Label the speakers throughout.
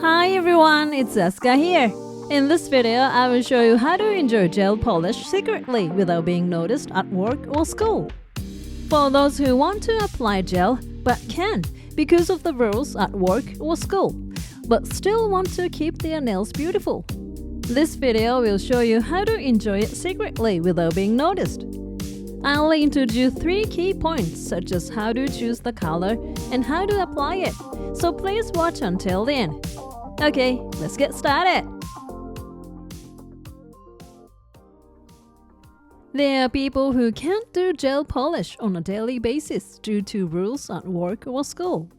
Speaker 1: Hi everyone, it's Aska here. In this video, I will show you how to enjoy gel polish secretly without being noticed at work or school. For those who want to apply gel but can't because of the rules at work or school, but still want to keep their nails beautiful, this video will show you how to enjoy it secretly without being noticed. I'll introduce 3 key points such as how to choose the color and how to apply it, so please watch until the end. Okay, let's get started. There are people who can't do gel polish on a daily basis due to rules at work or school.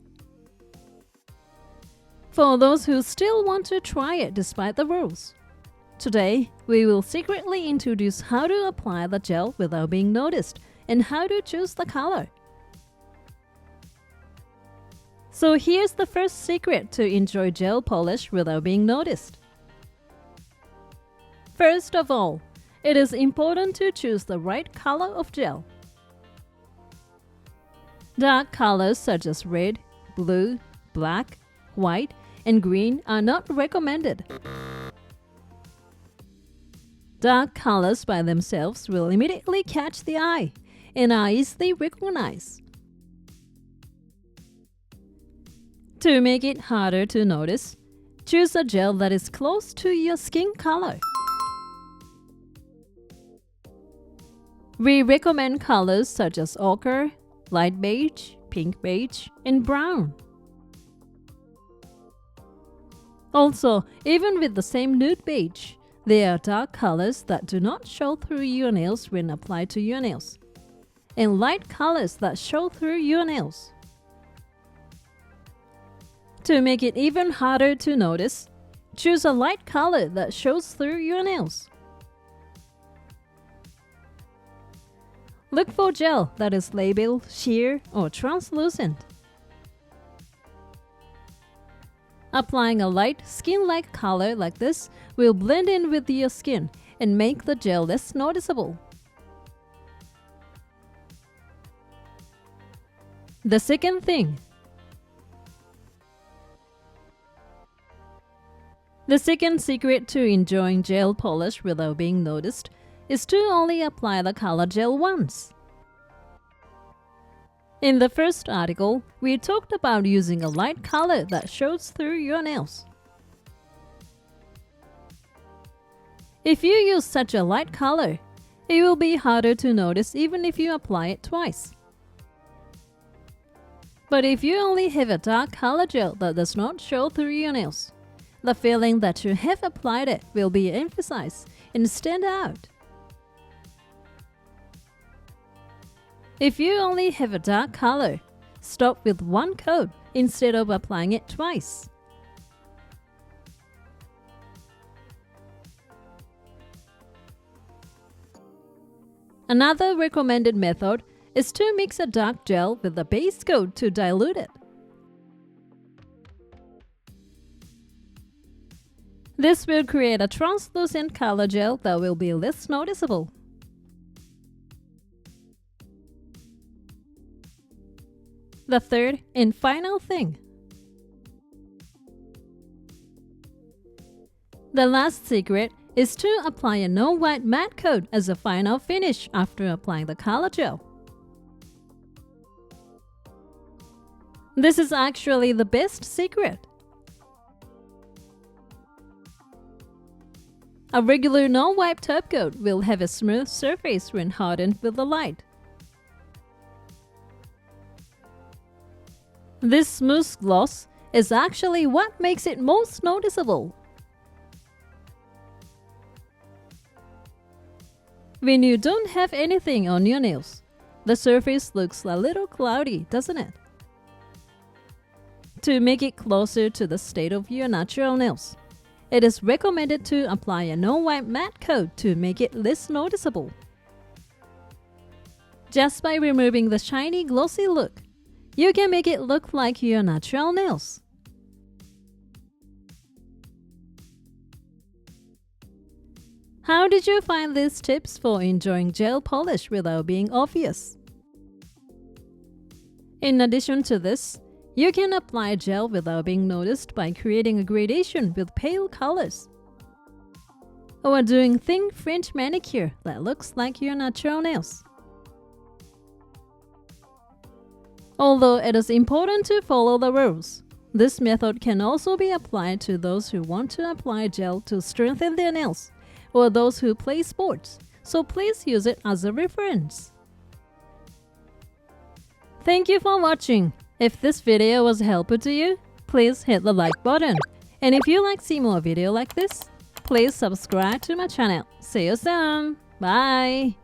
Speaker 1: For those who still want to try it despite the rules, today we will secretly introduce how to apply the gel without being noticed and how to choose the color. So here's the first secret to enjoy gel polish without being noticed. First of all, it is important to choose the right color of gel. Dark colors such as red, blue, black, white, and green are not recommended. Dark colors by themselves will immediately catch the eye and are easily recognized. To make it harder to notice, choose a gel that is close to your skin color. We recommend colors such as ochre, light beige, pink beige, and brown. Also, even with the same nude beige, there are dark colors that do not show through your nails when applied to your nails, and light colors that show through your nails. To make it even harder to notice, choose a light color that shows through your nails. Look for gel that is labeled sheer or translucent. Applying a light, skin-like color like this will blend in with your skin and make the gel less noticeable. The second thing. The second secret to enjoying gel polish without being noticed is to only apply the color gel once. In the first article, we talked about using a light color that shows through your nails. If you use such a light color, it will be harder to notice even if you apply it twice. But if you only have a dark color gel that does not show through your nails, the feeling that you have applied it will be emphasized and stand out. If you only have a dark color, stop with one coat instead of applying it twice. Another recommended method is to mix a dark gel with a base coat to dilute it. This will create a translucent color gel that will be less noticeable. The third and final thing. The last secret is to apply a no-white matte coat as a final finish after applying the color gel. This is actually the best secret. A regular non-white top coat will have a smooth surface when hardened with the light. This smooth gloss is actually what makes it most noticeable. When you don't have anything on your nails, the surface looks a little cloudy, doesn't it? To make it closer to the state of your natural nails, it is recommended to apply a no-white matte coat to make it less noticeable. Just by removing the shiny, glossy look, you can make it look like your natural nails. How did you find these tips for enjoying gel polish without being obvious? In addition to this, You can apply gel without being noticed by creating a gradation with pale colors. Or doing thin fringe manicure that looks like your natural nails. Although it is important to follow the rules, this method can also be applied to those who want to apply gel to strengthen their nails or those who play sports, so please use it as a reference. Thank you for watching. If this video was helpful to you, please hit the like button. And if you like to see more videos like this, please subscribe to my channel. See you soon. Bye.